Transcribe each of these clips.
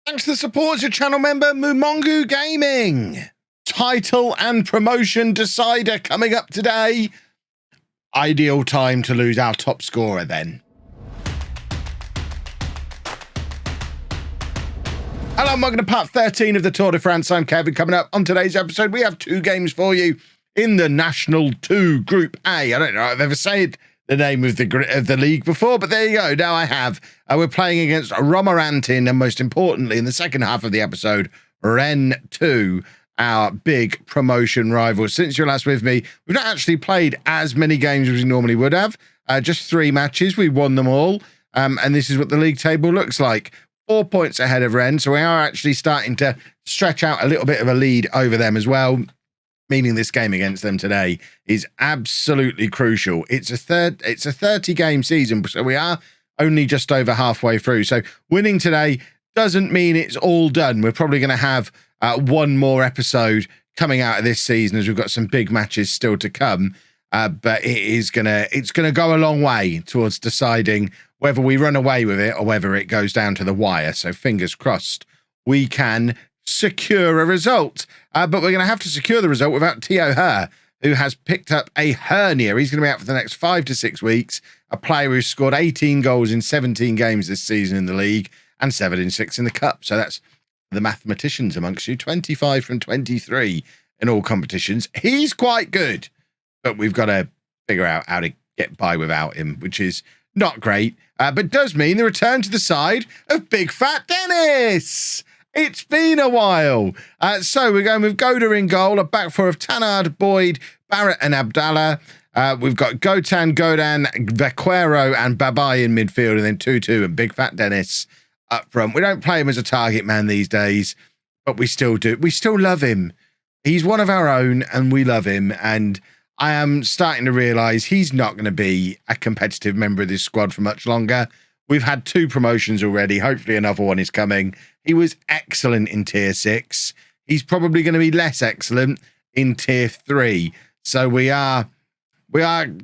Thanks to the support of channel member Mumongu Gaming. Title and promotion decider coming up today. Ideal time to lose our top scorer then. Hello and welcome to part 13 of the Tour de France. I'm Kevin. Coming up on today's episode, we have two games for you in the National 2 Group A. I don't know if I've ever said the name of the league before, but there you go. Now I have. We're playing against Romorantin, and most importantly, in the second half of the episode, Rennes 2, our big promotion rivals. Since you're last with me, we've not actually played as many games as we normally would have. Just 3 matches. We won them all. And this is what the league table looks like. 4 points ahead of Rennes, so we are actually starting to stretch out a little bit of a lead over them as well, meaning this game against them today is absolutely crucial. It's a 30-game season, so we are only just over halfway through. So winning today doesn't mean it's all done. We're probably going to have one more episode coming out of this season, as we've got some big matches still to come. But it's gonna go a long way towards deciding whether we run away with it or whether it goes down to the wire. So fingers crossed we can secure a result. But we're going to have to secure the result without Theo Her, who has picked up a hernia. He's going to be out for the next 5 to 6 weeks. A player who's scored 18 goals in 17 games this season in the league and 7 in 6 in the cup. So that's the mathematicians amongst you. 25 from 23 in all competitions. He's quite good, but we've got to figure out how to get by without him, which is not great, but does mean the return to the side of Big Fat Dennis. It's been a while. So we're going with Goda in goal, a back four of Tanard, Boyd, Barrett and Abdallah. We've got Gotan, Godan, Vaquero and Babai in midfield, and then 2-2 and Big Fat Dennis up front. We don't play him as a target man these days, but we still do. We still love him. He's one of our own and we love him. And I am starting to realise he's not going to be a competitive member of this squad for much longer. We've had 2 promotions already. Hopefully another one is coming. He was excellent in Tier 6. He's probably going to be less excellent in Tier 3. So we are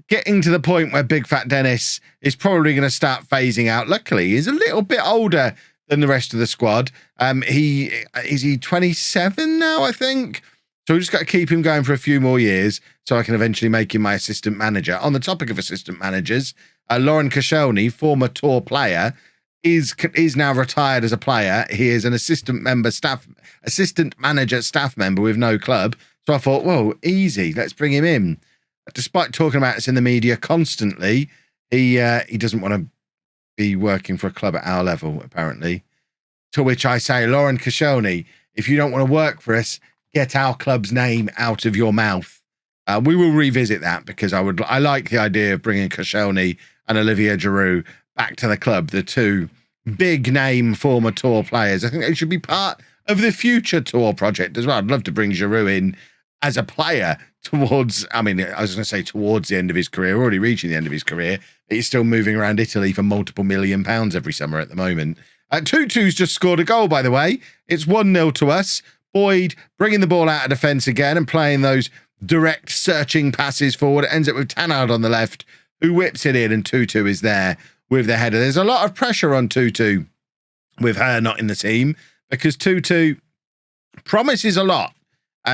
getting to the point where Big Fat Dennis is probably going to start phasing out. Luckily, he's a little bit older than the rest of the squad. Is he 27 now, I think? So we just got to keep him going for a few more years so I can eventually make him my assistant manager. On the topic of assistant managers, Lauren Koscielny, former Tour player, is now retired as a player. He is an assistant manager staff member with no club. So I thought, well, easy, let's bring him in. Despite talking about this in the media constantly, he doesn't want to be working for a club at our level, apparently. To which I say, Lauren Koscielny, if you don't want to work for us, get our club's name out of your mouth. We will revisit that because I like the idea of bringing Koscielny and Olivier Giroud back to the club, the 2 big name former Tour players. I think they should be part of the future Tour project as well. I'd love to bring Giroud in as a player towards the end of his career, already reaching the end of his career. He's still moving around Italy for multiple £1 million every summer at the moment. 2-2's just scored a goal, by the way. It's 1-0 to us. Boyd bringing the ball out of defence again and playing those direct searching passes forward. It ends up with Tanard on the left, who whips it in, and 2-2 is there with the header. There's a lot of pressure on 2-2 with her not in the team because 2-2 promises a lot.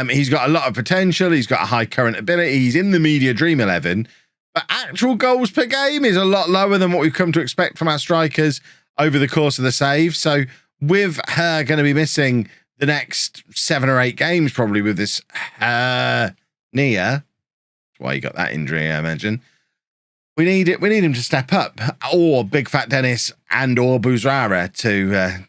He's got a lot of potential. He's got a high current ability. He's in the media dream 11, but actual goals per game is a lot lower than what we've come to expect from our strikers over the course of the save. So with her going to be missing the next 7 or 8 games, probably with this hernia. That's why he got that injury, I imagine. We need him to step up, or Big Fat Dennis and or Bouzrara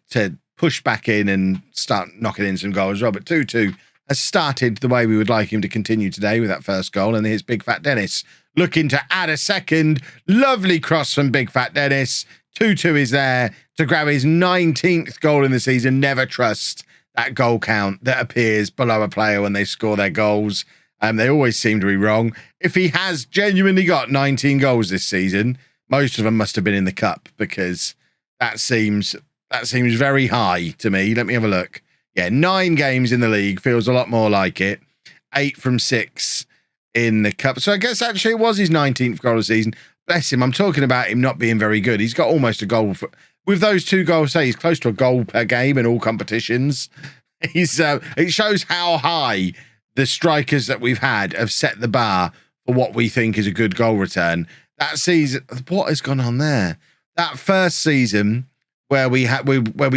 to push back in and start knocking in some goals as well. But 2-2 has started the way we would like him to continue today with that first goal. And here's Big Fat Dennis looking to add a second. Lovely cross from Big Fat Dennis. 2-2 is there to grab his 19th goal in the season. Never trust that goal count that appears below a player when they score their goals. They always seem to be wrong. If he has genuinely got 19 goals this season, most of them must have been in the cup, because that seems very high to me. Let me have a look. Yeah, 9 games in the league feels a lot more like it. 8 from 6 in the cup. So I guess actually it was his 19th goal of the season. Bless him. I'm talking about him not being very good. He's got almost a goal with those 2 goals, say he's close to a goal per game in all competitions. It shows how high the strikers that we've had have set the bar for what we think is a good goal return. That season, what has gone on there? That first season where we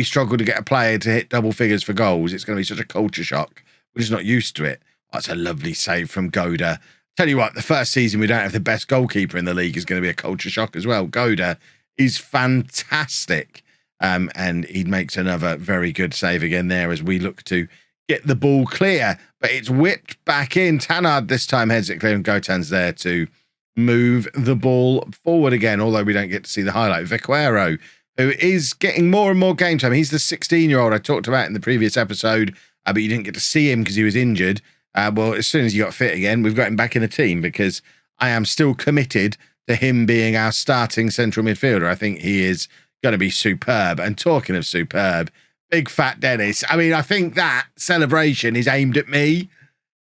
struggled to get a player to hit double figures for goals, it's going to be such a culture shock. We're just not used to it. That's a lovely save from Goda. Tell you what, the first season we don't have the best goalkeeper in the league is going to be a culture shock as well. Goda is fantastic. And he makes another very good save again there as we look to get the ball clear. But it's whipped back in. Tanard this time heads it clear, and Gotan's there to move the ball forward again, although we don't get to see the highlight. Viqueiro, who is getting more and more game time. He's the 16-year-old I talked about in the previous episode, but you didn't get to see him because he was injured. Well, as soon as he got fit again, we've got him back in the team because I am still committed to him being our starting central midfielder. I think he is going to be superb. And talking of superb, Big Fat Dennis. I mean, I think that celebration is aimed at me.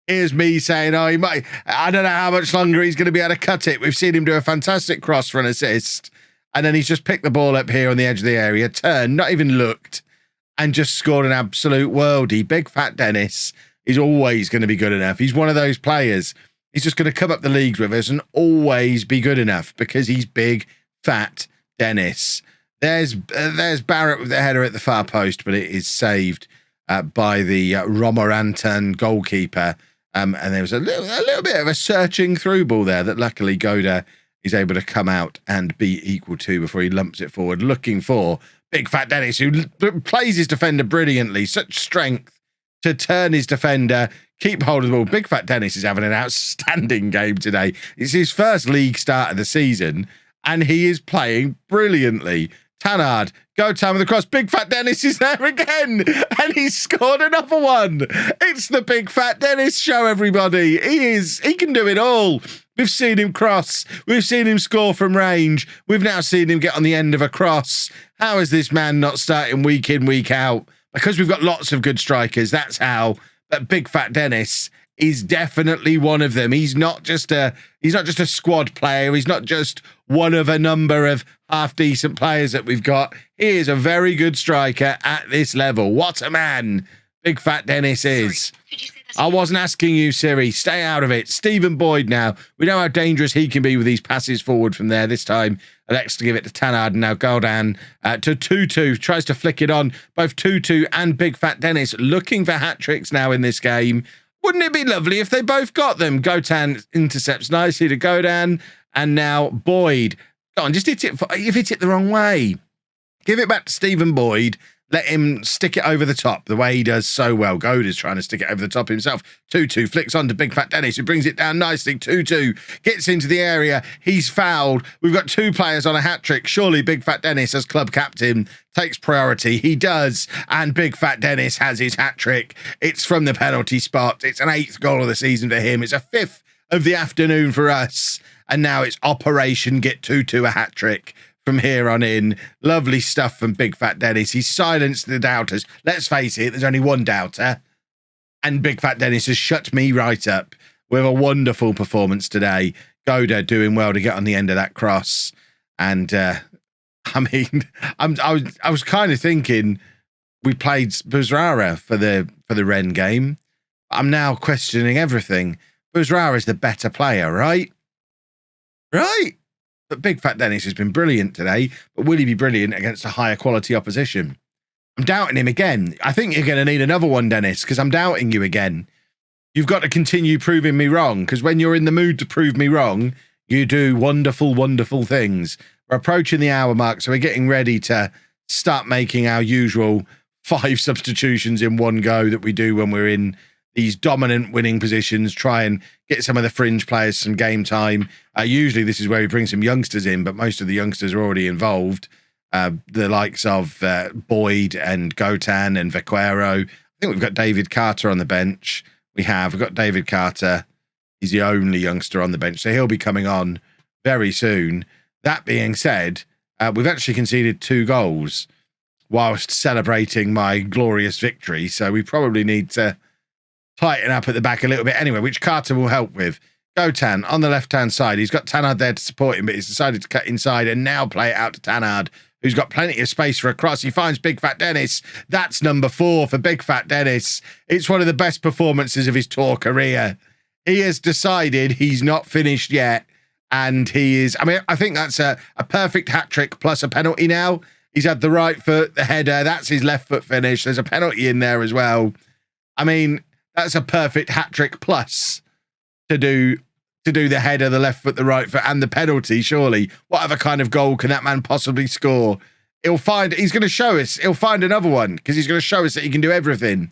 Here's me saying, oh, he might. I don't know how much longer he's going to be able to cut it. We've seen him do a fantastic cross for an assist. And then he's just picked the ball up here on the edge of the area, turned, not even looked, and just scored an absolute worldie. Big Fat Dennis is always going to be good enough. He's one of those players. He's just going to come up the leagues with us and always be good enough because he's Big Fat Dennis. There's Barrett with the header at the far post, but it is saved by the Romorantin goalkeeper. And there was a little bit of a searching through ball there that luckily Goda is able to come out and be equal to before he lumps it forward, looking for Big Fat Dennis, who plays his defender brilliantly. Such strength to turn his defender, keep hold of the ball. Big Fat Dennis is having an outstanding game today. It's his first league start of the season, and he is playing brilliantly. Tanard, go time with the cross. Big Fat Dennis is there again, and he's scored another one. It's the Big Fat Dennis show, everybody. He can do it all. We've seen him cross. We've seen him score from range. We've now seen him get on the end of a cross. How is this man not starting week in, week out? Because we've got lots of good strikers. That's how. But Big Fat Dennis is definitely one of them. He's not just a squad player. He's not just one of a number of half decent players that we've got. He is a very good striker at this level. What a man Big Fat Dennis is. I wasn't asking you, Siri. Stay out of it. Stephen Boyd now. We know how dangerous he can be with these passes forward from there. This time, Alex to give it to Tanard. And now Goldan to Tutu. Tries to flick it on. Both Tutu and Big Fat Dennis looking for hat-tricks now in this game. Wouldn't it be lovely if they both got them? Gotan intercepts nicely to Godan. And now Boyd. Go on, just hit it. You've hit it the wrong way. Give it back to Stephen Boyd. Let him stick it over the top the way he does so well. Goda's trying to stick it over the top himself. Tutu flicks on to Big Fat Dennis, who brings it down nicely. Tutu gets into the area. He's fouled. We've got 2 players on a hat-trick. Surely Big Fat Dennis, as club captain, takes priority. He does. And Big Fat Dennis has his hat-trick. It's from the penalty spot. It's an 8th goal of the season for him. It's a 5th of the afternoon for us. And now it's Operation Get Tutu a hat-trick. From here on in, lovely stuff from Big Fat Dennis. He's silenced the doubters. Let's face it, there's only one doubter. And Big Fat Dennis has shut me right up with a wonderful performance today. Goda doing well to get on the end of that cross. And, I mean, I was kind of thinking we played Buzrara for the Rennes game. I'm now questioning everything. Buzrara is the better player, right? Right? But Big Fat Dennis has been brilliant today, but will he be brilliant against a higher quality opposition? I'm doubting him again. I think you're going to need another one, Dennis, because I'm doubting you again. You've got to continue proving me wrong, because when you're in the mood to prove me wrong, you do wonderful, wonderful things. We're approaching the hour mark, so we're getting ready to start making our usual 5 substitutions in one go that we do when we're in these dominant winning positions, try and get some of the fringe players some game time. Usually this is where we bring some youngsters in, but most of the youngsters are already involved. The likes of Boyd and Gotan and Viqueiro. I think we've got David Carter on the bench. We've got David Carter. He's the only youngster on the bench, so he'll be coming on very soon. That being said, we've actually conceded 2 goals whilst celebrating my glorious victory, so we probably need to tighten up at the back a little bit anyway, which Carter will help with. Gotan on the left-hand side. He's got Tanard there to support him, but he's decided to cut inside and now play it out to Tanard, who's got plenty of space for a cross. He finds Big Fat Dennis. That's number 4 for Big Fat Dennis. It's one of the best performances of his tour career. He has decided he's not finished yet. And he is, I mean, I think that's a perfect hat trick plus a penalty now. He's had the right foot, the header. That's his left foot finish. There's a penalty in there as well. I mean, that's a perfect hat trick plus to do the header, the left foot, the right foot, and the penalty, surely. What other kind of goal can that man possibly score? He's going to show us. He'll find another one because he's going to show us that he can do everything.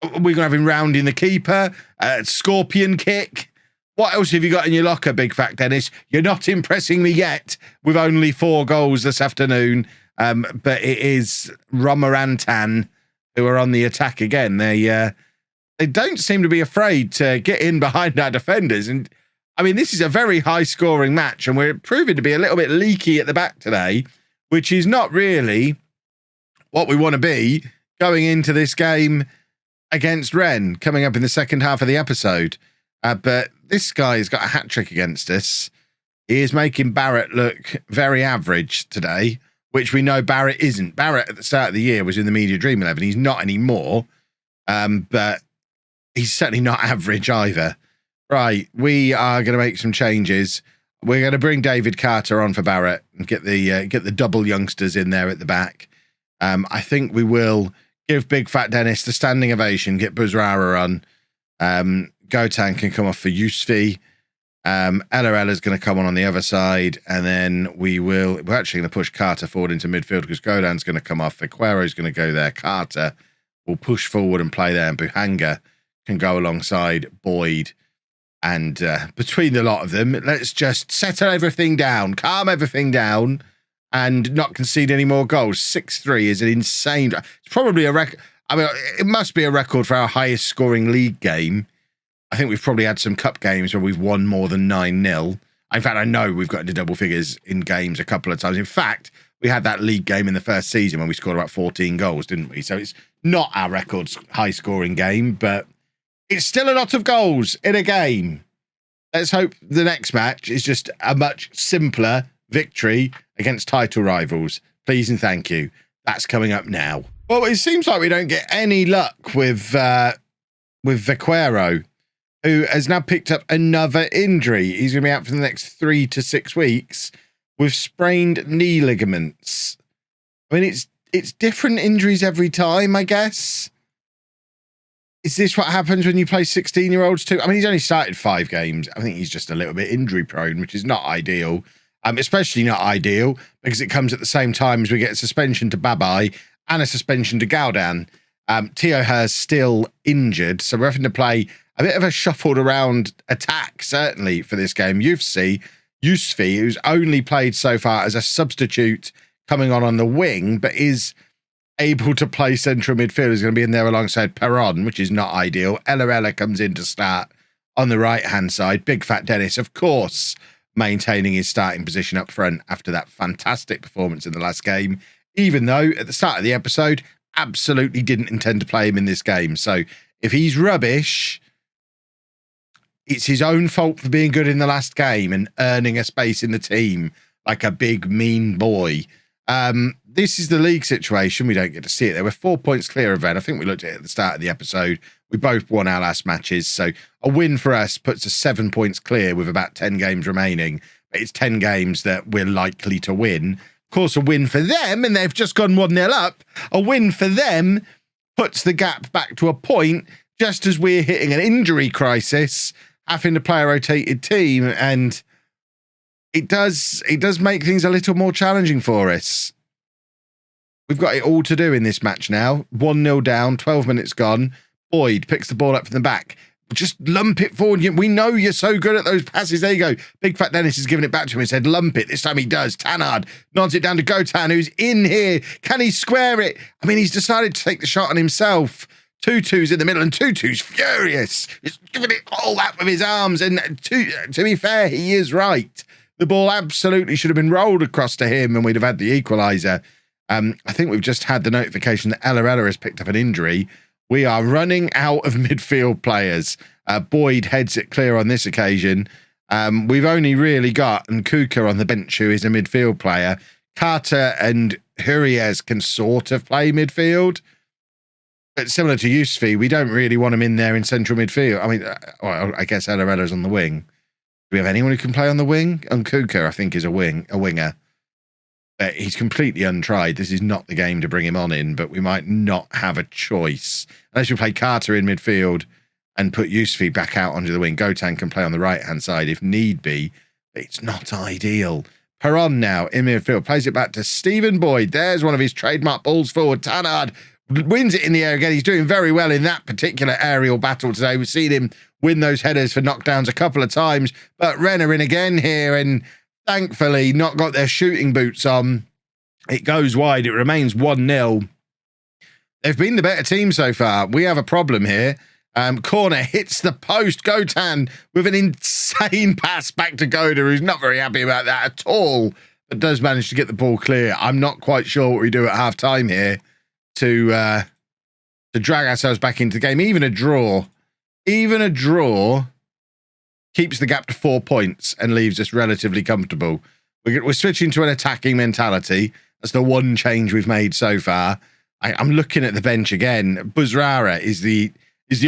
We're going to have him rounding the keeper, scorpion kick. What else have you got in your locker, Big Fat Dennis? You're not impressing me yet with only 4 goals this afternoon. But it is Romorantan who are on the attack again. They don't seem to be afraid to get in behind our defenders. And I mean, this is a very high scoring match, and we're proving to be a little bit leaky at the back today, which is not really what we want to be going into this game against Rennes coming up in the second half of the episode. But this guy's got a hat trick against us. He is making Barrett look very average today, which we know Barrett isn't. Barrett at the start of the year was in the Media Dream 11. He's not anymore, but he's certainly not average either. Right, we are going to make some changes. We're going to bring David Carter on for Barrett and get the double youngsters in there at the back. I think we will give Big Fat Dennis the standing ovation, get Buzrara on. Gotan can come off for Yusfi. Ellarella's going to come on the other side, and then we're actually going to push Carter forward into midfield because Godan's going to come off. Aguero's going to go there. Carter will push forward and play there, and Buhanga can go alongside Boyd. And between the lot of them, let's just settle everything down, calm everything down, and not concede any more goals. 6-3 is an insane... It's probably a record... I mean, it must be a record for our highest scoring league game. I think we've probably had some cup games where we've won more than 9-0. In fact, I know we've got into double figures in games a couple of times. In fact, we had that league game in the first season when we scored about 14 goals, didn't we? So it's not our record high scoring game, but it's still a lot of goals in a game. Let's hope the next match is just a much simpler victory against title rivals. Please and thank you. That's coming up now. Well, it seems like we don't get any luck with Vaquero, who has now picked up another injury. He's going to be out for the next 3 to 6 weeks with sprained knee ligaments. I mean, it's different injuries every time, I guess. Is this what happens when you play 16-year-olds too? I mean, he's only started 5 games. I think he's just a little bit injury prone, which is not ideal. Especially not ideal because it comes at the same time as we get a suspension to Babai and a suspension to Gaudan. Theo Her's still injured, so we're having to play a bit of a shuffled around attack, certainly, for this game. Yusfi, who's only played so far as a substitute coming on the wing, but is able to play central midfield, is going to be in there alongside Perron, which is not ideal. Ellarella comes in to start on the right-hand side. Big Fat Dennis, of course, maintaining his starting position up front after that fantastic performance in the last game, even though at the start of the episode, absolutely didn't intend to play him in this game. So if he's rubbish, it's his own fault for being good in the last game and earning a space in the team like a big, mean boy. This is the league situation. We don't get to see it. There were 4 points clear of Rennes. I think we looked at it at the start of the episode. We both won our last matches. So a win for us puts us 7 points clear with about 10 games remaining. But it's 10 games that we're likely to win. Of course, a win for them, and they've just gone 1-0 up. A win for them puts the gap back to a point just as we're hitting an injury crisis, having to play a rotated team. And it does make things a little more challenging for us. We've got it all to do in this match now. 1-0 down, 12 minutes gone. Boyd picks the ball up from the back. Just lump it forward. We know you're so good at those passes. There you go. Big Fat Dennis has given it back to him and said, lump it. This time he does. Tanard nods it down to Gotan, who's in here. Can he square it? I mean, he's decided to take the shot on himself. Tutu's in the middle, and Tutu's furious. He's giving it all that with his arms. And to be fair, he is right. The ball absolutely should have been rolled across to him, and we'd have had the equaliser. I think we've just had the notification that Ellarella has picked up an injury. We are running out of midfield players. Boyd heads it clear on this occasion. We've only really got Nkuka on the bench, who is a midfield player. Carter and Huriez can sort of play midfield. But similar to Yusufi, we don't really want him in there in central midfield. I mean, well, I guess Alarella's on the wing. Do we have anyone who can play on the wing? Nkuka, I think, is a winger. He's completely untried. This is not the game to bring him on in, but we might not have a choice. Unless we play Carter in midfield and put Yusufi back out onto the wing. Gotan can play on the right-hand side if need be. But it's not ideal. Perron now in midfield. Plays it back to Stephen Boyd. There's one of his trademark balls forward. Tanard wins it in the air again. He's doing very well in that particular aerial battle today. We've seen him win those headers for knockdowns a couple of times. But Renner in again here, and thankfully not got their shooting boots on. It goes wide. It remains 1-0. They've been the better team so far. We have a problem here. Corner hits the post. Gotan with an insane pass back to Goda, who's not very happy about that at all, but does manage to get the ball clear. I'm not quite sure what we do at half-time here to drag ourselves back into the game. Even a draw keeps the gap to 4 points and leaves us relatively comfortable. We're switching to an attacking mentality. That's the one change we've made so far. I'm looking at the bench again. Buzrara is the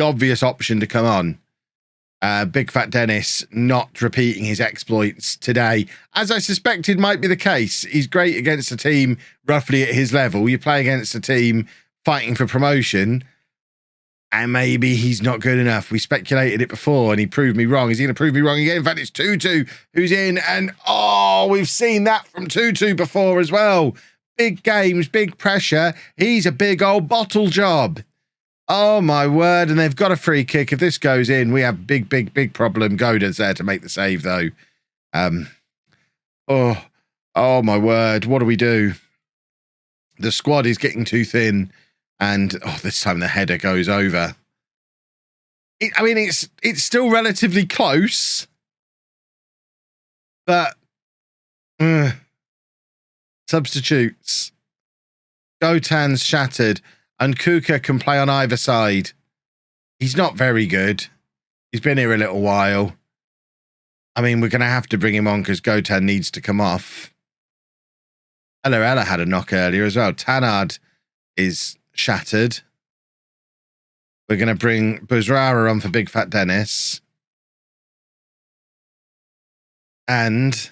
obvious option to come on. Big Fat Dennis not repeating his exploits today, as I suspected might be the case. He's great against a team roughly at his level. You play against a team fighting for promotion, and maybe he's not good enough. We speculated it before, and he proved me wrong. Is he going to prove me wrong again? In fact, it's Tutu who's in, and we've seen that from Tutu before as well. Big games, big pressure. He's a big old bottle job. Oh, my word. And they've got a free kick. If this goes in, we have big problem. Goda's there to make the save, though. Oh, my word. What do we do? The squad is getting too thin. And, this time the header goes over. It's still relatively close. But, substitutes. Gotan's shattered. And Kuka can play on either side. He's not very good. He's been here a little while. I mean, we're going to have to bring him on because Gotan needs to come off. Ella had a knock earlier as well. Tanard is shattered. We're going to bring Buzrara on for Big Fat Dennis. And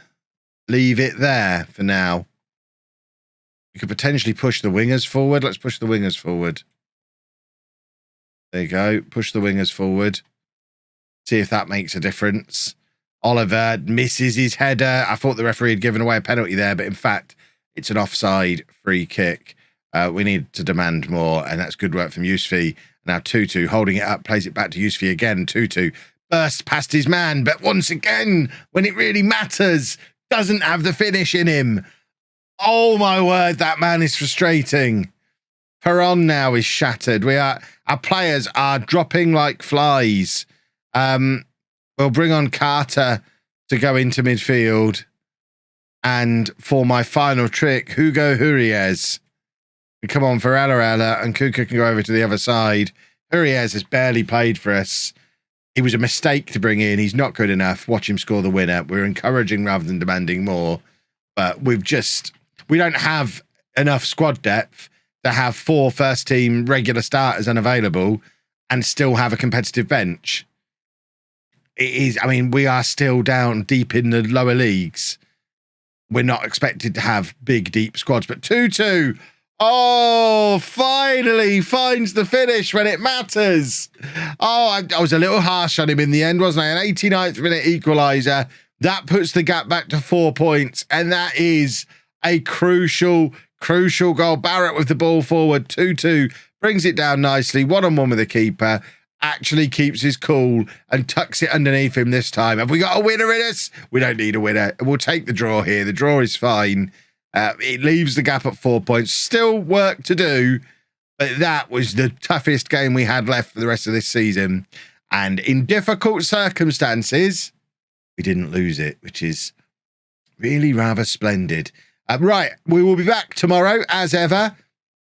leave it there for now. We could potentially push the wingers forward. Let's push the wingers forward. There you go. Push the wingers forward. See if that makes a difference. Oliver misses his header. I thought the referee had given away a penalty there, but in fact, it's an offside free kick. We need to demand more, and that's good work from Yusufi. Now Tutu holding it up, plays it back to Yusufi again. Tutu bursts past his man, but once again, when it really matters, doesn't have the finish in him. Oh, my word, that man is frustrating. Perron now is shattered. Our players are dropping like flies. We'll bring on Carter to go into midfield. And for my final trick, Hugo Huriez. Come on for Ella, and Kuka can go over to the other side. Huriez has barely played for us. It was a mistake to bring in. He's not good enough. Watch him score the winner. We're encouraging rather than demanding more. But we don't have enough squad depth to have 4 first-team regular starters unavailable and still have a competitive bench. We are still down deep in the lower leagues. We're not expected to have big, deep squads. But 2-2, finally finds the finish when it matters. I was a little harsh on him in the end, wasn't I? An 89th minute equaliser. That puts the gap back to 4 points, and that is a crucial goal. Barrett with the ball forward, 2-2, brings it down nicely, one-on-one with the keeper, actually keeps his cool and tucks it underneath him this time. Have we got a winner in us? We don't need a winner. We'll take the draw here. The draw is fine. It leaves the gap at 4 points. Still work to do, but that was the toughest game we had left for the rest of this season. And in difficult circumstances, we didn't lose it, which is really rather splendid. Right, we will be back tomorrow, as ever,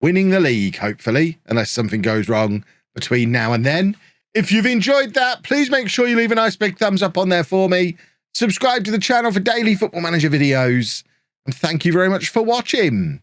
winning the league, hopefully, unless something goes wrong between now and then. If you've enjoyed that, please make sure you leave a nice big thumbs up on there for me. Subscribe to the channel for daily Football Manager videos. And thank you very much for watching.